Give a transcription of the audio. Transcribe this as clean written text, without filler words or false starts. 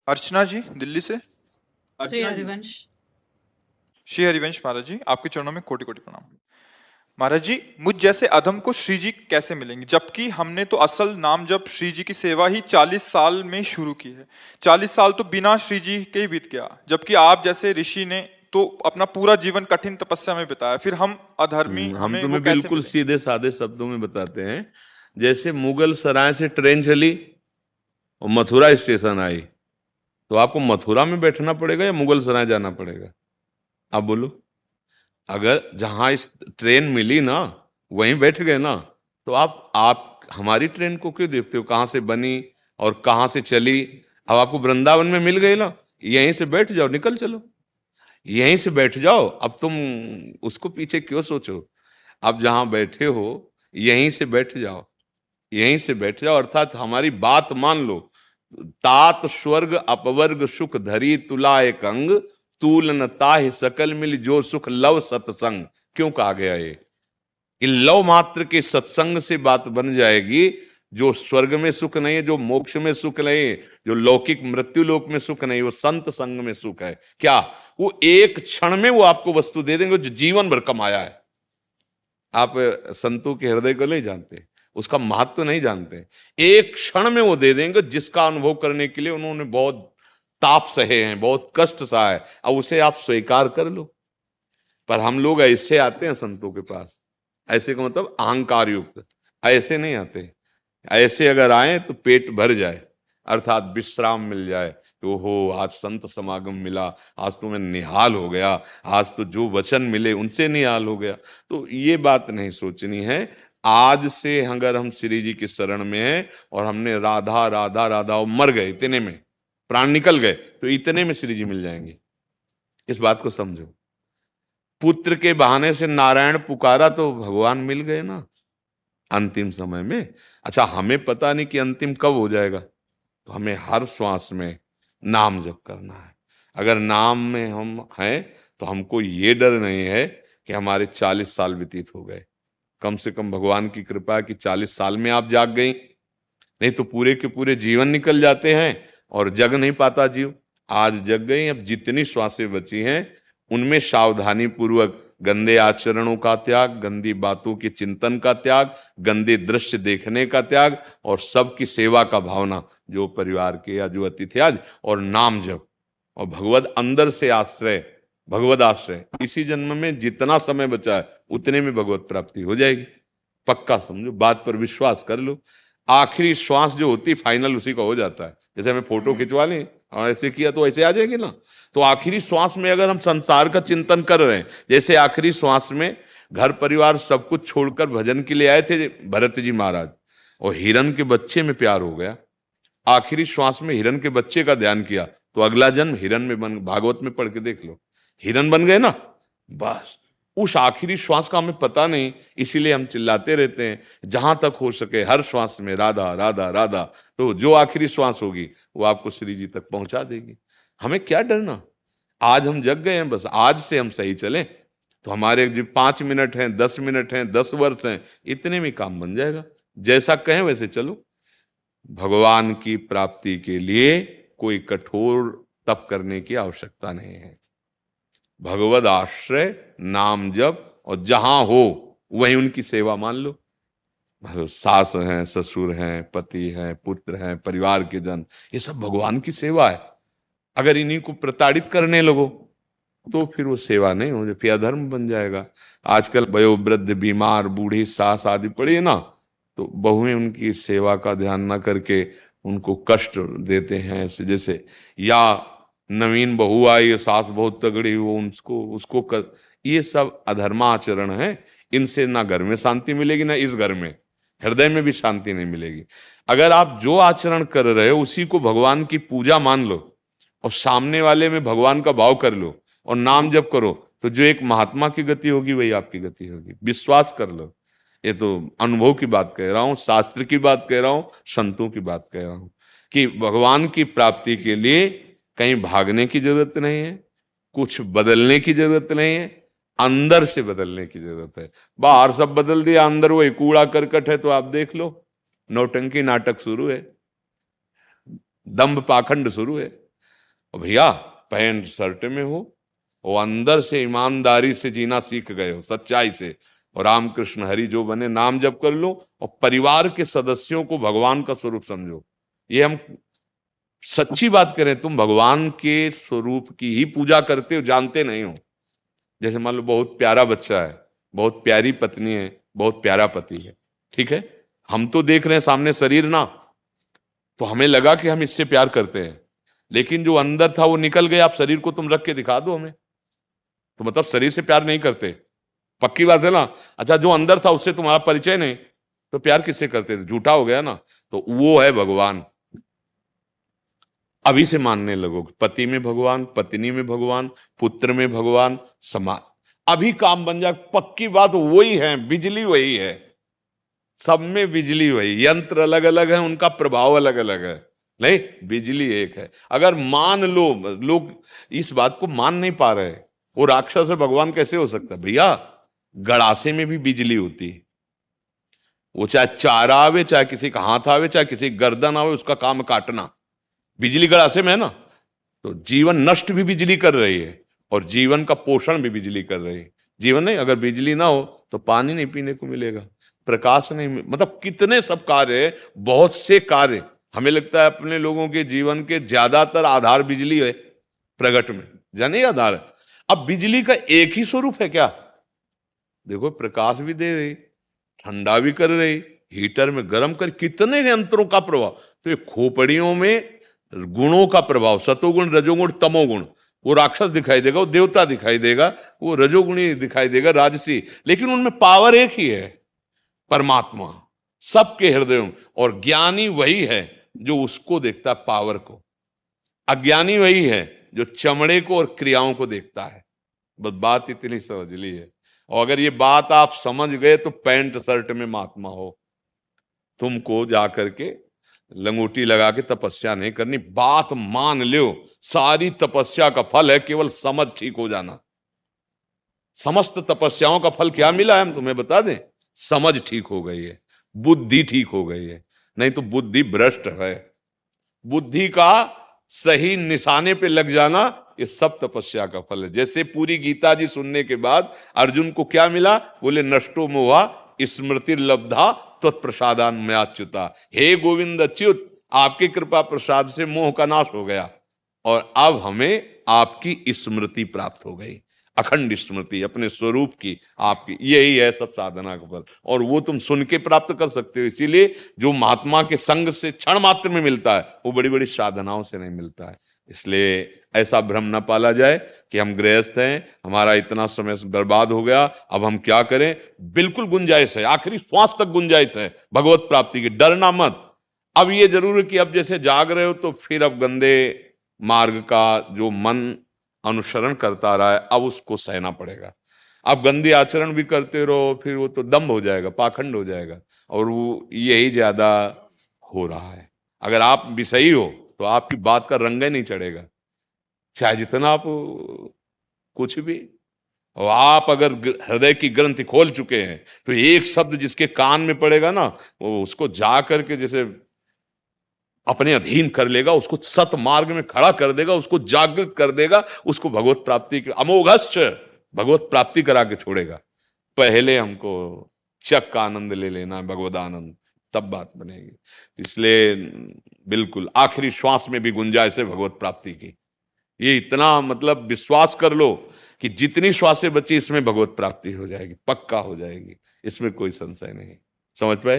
अर्चना जी दिल्ली से। श्री अर्चना जी। हरिवंश। श्री हरिवंश महाराज जी, आपके चरणों में कोटि कोटि प्रणाम। महाराज जी, मुझ जैसे अधम को श्री जी कैसे मिलेंगे, जबकि हमने तो असल नाम जप श्री जी की सेवा ही 40 साल में शुरू की है। 40 साल तो बिना श्री जी के ही बीत गया, जबकि आप जैसे ऋषि ने तो अपना पूरा जीवन कठिन तपस्या में बिताया, फिर हम अधर्मी, हम हमें वो तुम्हें कैसे बिल्कुल मिलेंगे? सीधे साधे शब्दों में बताते हैं। जैसे मुगल सराय से ट्रेन चली और मथुरा स्टेशन आई, तो आपको मथुरा में बैठना पड़ेगा या मुगल सराय जाना पड़ेगा? आप बोलो। अगर जहां इस ट्रेन मिली ना, वहीं बैठ गए ना, तो आप हमारी ट्रेन को क्यों देखते हो, कहाँ से बनी और कहाँ से चली? अब आपको वृंदावन में मिल गई ना, यहीं से बैठ जाओ, निकल चलो, यहीं से बैठ जाओ। अब तुम उसको पीछे क्यों सोचो? अब जहां बैठे हो यहीं से बैठ जाओ, यहीं से बैठ जाओ। अर्थात हमारी बात मान लो। तात स्वर्ग अपवर्ग सुख धरी तुला एक अंग, तूल न ताहि सकल मिल जो सुख लव सत्संग। क्यों कहा गया ये? इन लव मात्र के सत्संग से बात बन जाएगी। जो स्वर्ग में सुख नहीं है, जो मोक्ष में सुख नहीं है, जो लौकिक मृत्यु लोक में सुख नहीं, वो संत संग में सुख है। क्या? वो एक क्षण में वो आपको वस्तु दे देंगे जो जीवन भर कमाया है। आप संतों के हृदय को नहीं जानते, उसका महत्व नहीं जानते। एक क्षण में वो दे देंगे जिसका अनुभव करने के लिए उन्होंने बहुत ताप सहे हैं, बहुत कष्ट सहा है। अब उसे आप स्वीकार कर लो। पर हम लोग ऐसे आते हैं संतों के पास, ऐसे का मतलब अहंकार युक्त, ऐसे नहीं आते। ऐसे अगर आए तो पेट भर जाए, अर्थात विश्राम मिल जाए। ओहो, आज संत समागम मिला, आज तो मैं निहाल हो गया, आज तो जो वचन मिले उनसे निहाल हो गया। तो ये बात नहीं सोचनी है। आज से अगर हम श्री जी की शरण में हैं और हमने राधा राधा राधा और मर गए, इतने में प्राण निकल गए, तो इतने में श्री जी मिल जाएंगे। इस बात को समझो। पुत्र के बहाने से नारायण पुकारा तो भगवान मिल गए ना अंतिम समय में। अच्छा, हमें पता नहीं कि अंतिम कब हो जाएगा, तो हमें हर श्वास में नाम जप करना है। अगर नाम में हम हैं तो हमको ये डर नहीं है कि हमारे 40 साल व्यतीत हो गए। कम से कम भगवान की कृपा है कि 40 साल में आप जाग गई, नहीं तो पूरे के पूरे जीवन निकल जाते हैं और जग नहीं पाता जीव। आज जग गई, अब जितनी श्वासें बची हैं उनमें सावधानी पूर्वक गंदे आचरणों का त्याग, गंदी बातों के चिंतन का त्याग, गंदे दृश्य देखने का त्याग और सबकी सेवा का भावना, जो परिवार के या जो अतिथि आज, और नाम जप और भगवत अंदर से आश्रय, भगवत आश्रय। इसी जन्म में जितना समय बचा है उतने में भगवत प्राप्ति हो जाएगी। पक्का समझो, बात पर विश्वास कर लो। आखिरी श्वास जो होती फाइनल उसी का हो जाता है। जैसे हमें फोटो खिंचवा लें और ऐसे किया तो ऐसे आ जाएगी ना। तो आखिरी श्वास में अगर हम संसार का चिंतन कर रहे हैं, जैसे आखिरी श्वास में घर परिवार सब कुछ छोड़कर भजन के लिए आए थे भरत जी महाराज, और हिरन के बच्चे में प्यार हो गया, आखिरी श्वास में हिरन के बच्चे का ध्यान किया, तो अगला जन्म हिरन में बन, भागवत में पढ़ के देख लो, हिरन बन गए ना। बस उस आखिरी श्वास का हमें पता नहीं, इसीलिए हम चिल्लाते रहते हैं जहां तक हो सके हर श्वास में राधा राधा राधा। तो जो आखिरी श्वास होगी वो आपको श्री जी तक पहुंचा देगी। हमें क्या डरना? आज हम जग गए हैं, बस आज से हम सही चलें तो हमारे जो 5 मिनट हैं, 10 मिनट हैं, 10 वर्ष हैं, इतने में काम बन जाएगा। जैसा कहें वैसे चलो। भगवान की प्राप्ति के लिए कोई कठोर तप करने की आवश्यकता नहीं है। भगवद आश्रय, नाम जप, और जहां हो वहीं उनकी सेवा मान लो। सास हैं, ससुर हैं, पति हैं, पुत्र हैं, परिवार के जन, ये सब भगवान की सेवा है। अगर इन्हीं को प्रताड़ित करने लगो तो फिर वो सेवा नहीं हो, फिर अधर्म बन जाएगा। आजकल वयोवृद्ध, बीमार, बूढ़ी सास आदि पड़ी है ना, तो बहुएं उनकी सेवा का ध्यान ना करके उनको कष्ट देते हैं ऐसे। जैसे या नवीन बहू आई, सास बहुत तगड़ी, वो उसको कर, ये सब अधर्माचरण है। इनसे ना घर में शांति मिलेगी, ना इस घर में, हृदय में भी शांति नहीं मिलेगी। अगर आप जो आचरण कर रहे हो उसी को भगवान की पूजा मान लो और सामने वाले में भगवान का भाव कर लो और नाम जप करो, तो जो एक महात्मा की गति होगी वही आपकी गति होगी। विश्वास कर लो। ये तो अनुभव की बात कह रहा हूं, शास्त्र की बात कह रहा हूं, संतों की बात कह रहा हूं कि भगवान की प्राप्ति के लिए कहीं भागने की जरूरत नहीं है, कुछ बदलने की जरूरत नहीं है, अंदर से बदलने की जरूरत है। बाहर सब बदल दिया, अंदर वही कूड़ा करकट है। तो आप देख लो, नौटंकी नाटक शुरू है, दंभ पाखंड शुरू है। और भैया पैंट शर्ट में हो, वो अंदर से ईमानदारी से जीना सीख गए हो, सच्चाई से, और रामकृष्ण हरि जो बने, नाम जप कर लो, और परिवार के सदस्यों को भगवान का स्वरूप समझो। ये हम सच्ची बात करें, तुम भगवान के स्वरूप की ही पूजा करते हो, जानते नहीं हो। जैसे मान लो बहुत प्यारा बच्चा है, बहुत प्यारी पत्नी है, बहुत प्यारा पति है, ठीक है, हम तो देख रहे हैं सामने शरीर ना, तो हमें लगा कि हम इससे प्यार करते हैं, लेकिन जो अंदर था वो निकल गया। आप शरीर को तुम रख के दिखा दो हमें, तो मतलब शरीर से प्यार नहीं करते, पक्की बात है ना। अच्छा, जो अंदर था उससे तुम्हारा परिचय नहीं, तो प्यार किससे करते थे? झूठा हो गया ना। तो वो है भगवान। अभी से मानने लगोगे, पति में भगवान, पत्नी में भगवान, पुत्र में भगवान, समाज, अभी काम बन जाए। पक्की बात वही है, बिजली वही है, सब में बिजली वही, यंत्र अलग अलग है, उनका प्रभाव अलग अलग है, नहीं, बिजली एक है। अगर मान लो, लोग इस बात को मान नहीं पा रहे, वो राक्षस है भगवान कैसे हो सकता है? भैया गड़ासे में भी बिजली होती है, वो चाहे चारा आवे, चाहे किसी का हाथ आवे, चाहे किसी गर्दन आवे, उसका काम काटना, बिजली गड़ासे में है ना। तो जीवन नष्ट भी बिजली कर रही है, और जीवन का पोषण भी बिजली कर रही है। जीवन नहीं, अगर बिजली ना हो तो पानी नहीं पीने को मिलेगा, प्रकाश नहीं मतलब कितने सब कार्य, बहुत से कार्य। हमें लगता है अपने लोगों के जीवन के ज्यादातर आधार बिजली है, प्रगट में जाने आधार है। अब बिजली का एक ही स्वरूप है क्या? देखो, प्रकाश भी दे रही, ठंडा भी कर रही, हीटर में गर्म कर, कितने यंत्रों का प्रभाव। तो ये खोपड़ियों में गुणों का प्रभाव, सतोगुण, रजोगुण, तमोगुण, वो राक्षस दिखाई देगा, वो देवता दिखाई देगा, वो रजोगुणी दिखाई देगा, राजसी, लेकिन उनमें पावर एक ही है, परमात्मा सबके हृदय में। और ज्ञानी वही है जो उसको देखता है, पावर को। अज्ञानी वही है जो चमड़े को और क्रियाओं को देखता है। बस बात इतनी समझ ली है, और अगर ये बात आप समझ गए तो पैंट शर्ट में महात्मा हो। तुमको जा करके लंगोटी लगा के तपस्या नहीं करनी, बात मान लो, सारी तपस्या का फल है केवल समझ ठीक हो जाना। समस्त तपस्याओं का फल क्या मिला है हम तुम्हें बता दें, समझ ठीक हो गई है, बुद्धि ठीक हो गई है, नहीं तो बुद्धि भ्रष्ट है। बुद्धि का सही निशाने पे लग जाना, ये सब तपस्या का फल है। जैसे पूरी गीता जी सुनने के बाद अर्जुन को क्या मिला, बोले नष्टो मोहा स्मृति लब्धा तत्प्रसादान मयाच्युता। हे गोविंद अच्युत, आपकी कृपा प्रसाद से मोह का नाश हो गया, और अब हमें आपकी स्मृति प्राप्त हो गई, अखंड स्मृति अपने स्वरूप की आपकी। यही है सब साधना का फल, और वो तुम सुन के प्राप्त कर सकते हो। इसीलिए जो महात्मा के संग से क्षण मात्र में मिलता है, वो बड़ी बड़ी साधनाओं से नहीं मिलता है। इसलिए ऐसा भ्रम न पाला जाए कि हम गृहस्थ हैं, हमारा इतना समय बर्बाद हो गया, अब हम क्या करें। बिल्कुल गुंजाइश है, आखिरी श्वास तक गुंजाइश है भगवत प्राप्ति की, डरना मत। अब ये जरूर है कि अब जैसे जाग रहे हो तो फिर अब गंदे मार्ग का जो मन अनुसरण करता रहा है, अब उसको सहना पड़ेगा। आप गंदे आचरण भी करते रहो, फिर वो तो दम्भ हो जाएगा, पाखंड हो जाएगा, और वो यही ज्यादा हो रहा है। अगर आप विषयी हो तो आपकी बात का रंग ही नहीं चढ़ेगा, चाहे जितना आप कुछ भी। और आप अगर हृदय की ग्रंथि खोल चुके हैं तो एक शब्द जिसके कान में पड़ेगा ना, वो उसको जा करके जैसे अपने अधीन कर लेगा, उसको सत मार्ग में खड़ा कर देगा, उसको जागृत कर देगा, उसको भगवत प्राप्ति की अमोघश्च भगवत प्राप्ति करा के छोड़ेगा। पहले हमको चक का आनंद ले लेना है, भगवत आनंद, तब बात बनेगी। इसलिए बिल्कुल आखिरी श्वास में भी गुंजाइश है भगवत प्राप्ति की। ये इतना मतलब विश्वास कर लो कि जितनी श्वासें बची इसमें भगवत प्राप्ति हो जाएगी, पक्का हो जाएगी, इसमें कोई संशय नहीं। समझ पाए?